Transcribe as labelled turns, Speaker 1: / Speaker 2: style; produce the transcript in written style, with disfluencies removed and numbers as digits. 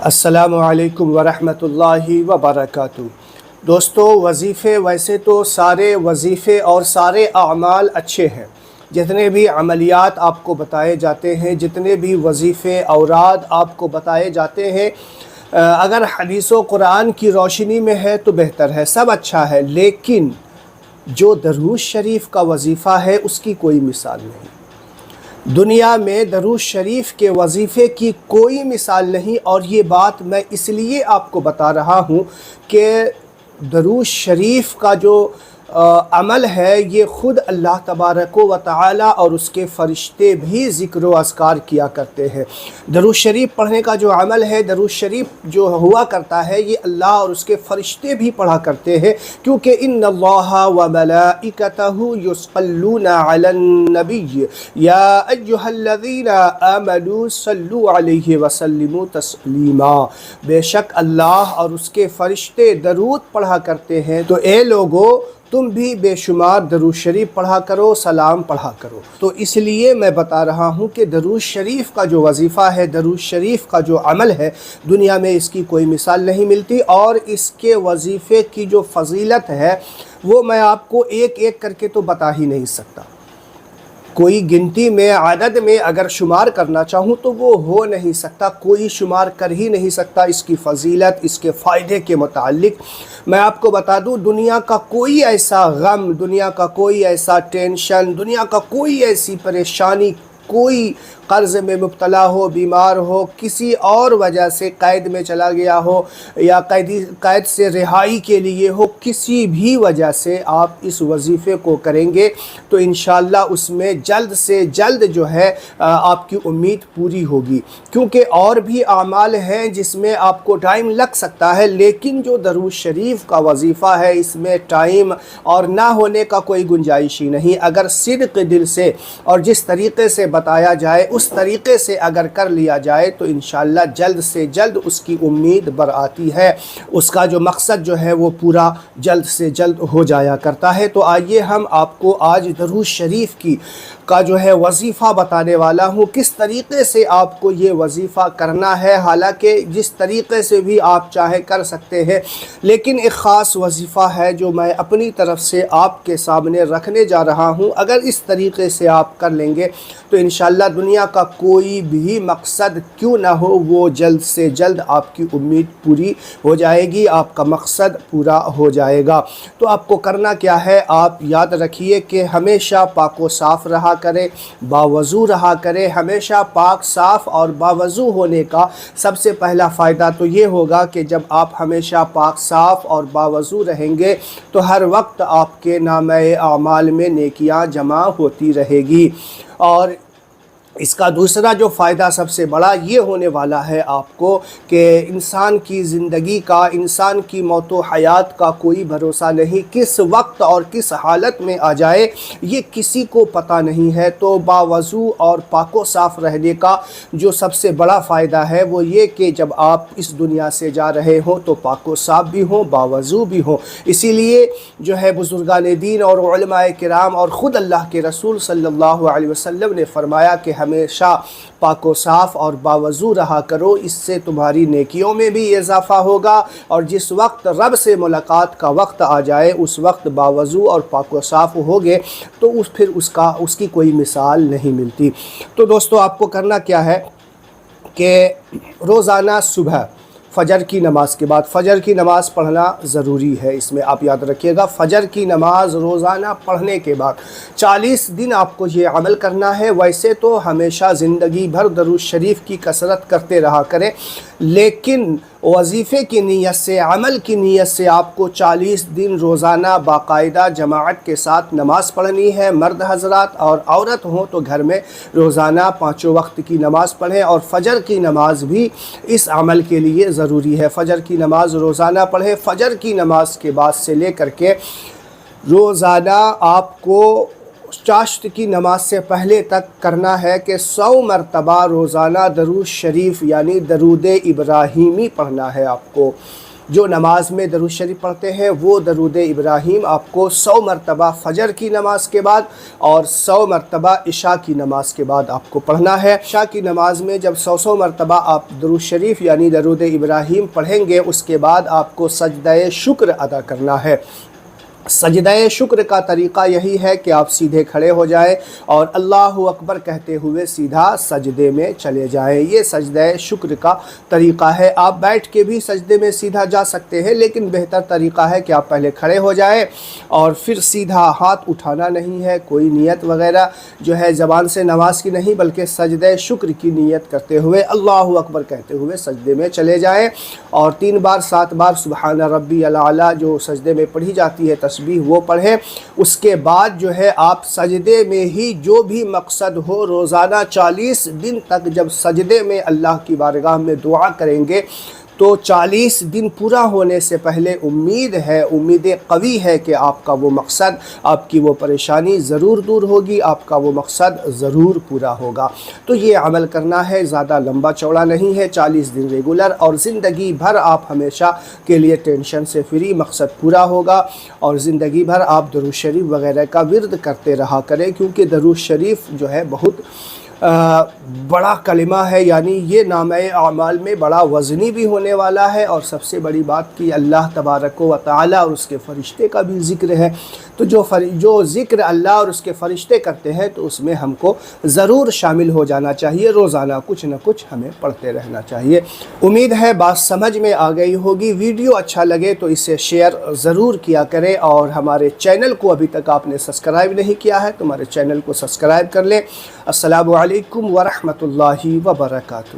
Speaker 1: السلام علیکم ورحمۃ اللہ وبرکاتہ۔ دوستو، وظیفے ویسے تو سارے وظیفے اور سارے اعمال اچھے ہیں۔ جتنے بھی عملیات آپ کو بتائے جاتے ہیں، جتنے بھی وظیفے اوراد آپ کو بتائے جاتے ہیں، اگر حدیث و قرآن کی روشنی میں ہے تو بہتر ہے، سب اچھا ہے، لیکن جو درود شریف کا وظیفہ ہے اس کی کوئی مثال نہیں۔ دنیا میں درود شریف کے وظیفے کی کوئی مثال نہیں، اور یہ بات میں اس لیے آپ کو بتا رہا ہوں کہ درود شریف کا جو عمل ہے یہ خود اللہ تبارک و تعالی اور اس کے فرشتے بھی ذکر و اذکار کیا کرتے ہیں۔ درود شریف پڑھنے کا جو عمل ہے، درود شریف جو ہوا کرتا ہے، یہ اللہ اور اس کے فرشتے بھی پڑھا کرتے ہیں، کیونکہ ان اللہ و ملائکتہ یصلون علی النبی یا ایھا الذین آمنوا صلوا علیہ وسلموا تسلیما۔ بے شک اللہ اور اس کے فرشتے درود پڑھا کرتے ہیں، تو اے لوگو تم بھی بے شمار درود شریف پڑھا کرو، سلام پڑھا کرو۔ تو اس لیے میں بتا رہا ہوں کہ درود شریف کا جو وظیفہ ہے، درود شریف کا جو عمل ہے، دنیا میں اس کی کوئی مثال نہیں ملتی، اور اس کے وظیفے کی جو فضیلت ہے وہ میں آپ کو ایک ایک کر کے تو بتا ہی نہیں سکتا۔ کوئی گنتی میں، عدد میں اگر شمار کرنا چاہوں تو وہ ہو نہیں سکتا، کوئی شمار کر ہی نہیں سکتا اس کی فضیلت، اس کے فائدے کے متعلق۔ میں آپ کو بتا دوں، دنیا کا کوئی ایسا غم، دنیا کا کوئی ایسا ٹینشن، دنیا کا کوئی ایسی پریشانی، کوئی قرض میں مبتلا ہو، بیمار ہو، کسی اور وجہ سے قید میں چلا گیا ہو، یا قید سے رہائی کے لیے ہو، کسی بھی وجہ سے آپ اس وظیفے کو کریں گے تو انشاءاللہ اس میں جلد سے جلد جو ہے آپ کی امید پوری ہوگی، کیونکہ اور بھی اعمال ہیں جس میں آپ کو ٹائم لگ سکتا ہے، لیکن جو درود شریف کا وظیفہ ہے اس میں ٹائم اور نہ ہونے کا کوئی گنجائش ہی نہیں۔ اگر صدق دل سے اور جس طریقے سے بتایا جائے اس طریقے سے اگر کر لیا جائے تو انشاءاللہ جلد سے جلد اس کی امید بر آتی ہے، اس کا جو مقصد جو ہے وہ پورا جلد سے جلد ہو جایا کرتا ہے۔ تو آئیے ہم آپ کو آج درود شریف کا جو ہے وظیفہ بتانے والا ہوں، کس طریقے سے آپ کو یہ وظیفہ کرنا ہے۔ حالانکہ جس طریقے سے بھی آپ چاہے کر سکتے ہیں، لیکن ایک خاص وظیفہ ہے جو میں اپنی طرف سے آپ کے سامنے رکھنے جا رہا ہوں۔ اگر اس طریقے سے آپ کر لیں گے تو انشاءاللہ دنیا کا کوئی بھی مقصد کیوں نہ ہو وہ جلد سے جلد آپ کی امید پوری ہو جائے گی، آپ کا مقصد پورا ہو جائے گا۔ تو آپ کو کرنا کیا ہے، آپ یاد رکھیے کہ ہمیشہ پاک و صاف رہا کرے، باوضو رہا کرے۔ ہمیشہ پاک، صاف اور باوضو ہونے کا سب سے پہلا فائدہ تو یہ ہوگا کہ جب آپ ہمیشہ پاک، صاف اور باوضو رہیں گے تو ہر وقت آپ کے نامہ اعمال میں نیکیاں جمع ہوتی رہے گی۔ اور اس کا دوسرا جو فائدہ سب سے بڑا یہ ہونے والا ہے آپ کو کہ انسان کی زندگی کا، انسان کی موت و حیات کا کوئی بھروسہ نہیں، کس وقت اور کس حالت میں آ جائے یہ کسی کو پتہ نہیں ہے۔ تو باوضو اور پاک و صاف رہنے کا جو سب سے بڑا فائدہ ہے وہ یہ کہ جب آپ اس دنیا سے جا رہے ہوں تو پاک و صاف بھی ہوں، باوضو بھی ہوں۔ اسی لیے جو ہے بزرگان دین اور علماء کرام اور خود اللہ کے رسول صلی اللہ علیہ وسلم نے فرمایا کہ ہمیشہ پاک و صاف اور باوضو رہا کرو، اس سے تمہاری نیکیوں میں بھی اضافہ ہوگا، اور جس وقت رب سے ملاقات کا وقت آ جائے اس وقت باوضو اور پاک و صاف ہوگے تو پھر اس کی کوئی مثال نہیں ملتی۔ تو دوستو، آپ کو کرنا کیا ہے کہ روزانہ صبح فجر کی نماز کے بعد، فجر کی نماز پڑھنا ضروری ہے، اس میں آپ یاد رکھیے گا، فجر کی نماز روزانہ پڑھنے کے بعد 40 دن آپ کو یہ عمل کرنا ہے۔ ویسے تو ہمیشہ زندگی بھر درود شریف کی کثرت کرتے رہا کریں، لیکن وظیفے کی نیت سے، عمل کی نیت سے آپ کو 40 دن روزانہ باقاعدہ جماعت کے ساتھ نماز پڑھنی ہے۔ مرد حضرات اور عورت ہوں تو گھر میں روزانہ 5 وقت کی نماز پڑھیں، اور فجر کی نماز بھی اس عمل کے لیے ضروری ہے۔ فجر کی نماز روزانہ پڑھیں۔ فجر کی نماز کے بعد سے لے کر کے روزانہ آپ کو چاشت کی نماز سے پہلے تک کرنا ہے کہ 100 مرتبہ روزانہ درود شریف یعنی درود ابراہیمی پڑھنا ہے آپ کو۔ جو نماز میں درود شریف پڑھتے ہیں وہ درود ابراہیم آپ کو 100 مرتبہ فجر کی نماز کے بعد اور 100 مرتبہ عشاء کی نماز کے بعد آپ کو پڑھنا ہے۔ عشاء کی نماز میں جب 100 مرتبہ آپ درود شریف یعنی درود ابراہیم پڑھیں گے، اس کے بعد آپ کو سجدہ شکر ادا کرنا ہے۔ سجدہ شکر کا طریقہ یہی ہے کہ آپ سیدھے کھڑے ہو جائیں اور اللہ اکبر کہتے ہوئے سیدھا سجدے میں چلے جائیں۔ یہ سجدہ شکر کا طریقہ ہے۔ آپ بیٹھ کے بھی سجدے میں سیدھا جا سکتے ہیں، لیکن بہتر طریقہ ہے کہ آپ پہلے کھڑے ہو جائیں اور پھر سیدھا ہاتھ اٹھانا نہیں ہے، کوئی نیت وغیرہ جو ہے زبان سے نماز کی نہیں بلکہ سجدہ شکر کی نیت کرتے ہوئے اللہ اکبر کہتے ہوئے سجدے میں چلے جائیں اور 3 بار 7 بار سبحان ربی الاعلیٰ جو سجدے میں پڑھی جاتی ہے تسبیح وہ پڑھیں۔ اس کے بعد جو ہے آپ سجدے میں ہی جو بھی مقصد ہو روزانہ 40 دن تک جب سجدے میں اللہ کی بارگاہ میں دعا کریں گے تو 40 دن پورا ہونے سے پہلے امید قوی ہے کہ آپ کا وہ مقصد، آپ کی وہ پریشانی ضرور دور ہوگی، آپ کا وہ مقصد ضرور پورا ہوگا۔ تو یہ عمل کرنا ہے، زیادہ لمبا چوڑا نہیں ہے، 40 دن ریگولر، اور زندگی بھر آپ ہمیشہ کے لیے ٹینشن سے فری، مقصد پورا ہوگا اور زندگی بھر آپ درود شریف وغیرہ کا ورد کرتے رہا کریں، کیونکہ درود شریف جو ہے بہت بڑا کلمہ ہے، یعنی یہ نامہ اعمال میں بڑا وزنی بھی ہونے والا ہے، اور سب سے بڑی بات کہ اللہ تبارک و تعالی اور اس کے فرشتے کا بھی ذکر ہے۔ تو جو ذکر اللہ اور اس کے فرشتے کرتے ہیں تو اس میں ہم کو ضرور شامل ہو جانا چاہیے، روزانہ کچھ نہ کچھ ہمیں پڑھتے رہنا چاہیے۔ امید ہے بات سمجھ میں آ گئی ہوگی۔ ویڈیو اچھا لگے تو اسے شیئر ضرور کیا کریں، اور ہمارے چینل کو ابھی تک آپ نے سبسکرائب نہیں کیا ہے تو ہمارے چینل کو سبسکرائب کر لیں۔ السلام علیکم ورحمۃ اللہ وبرکاتہ۔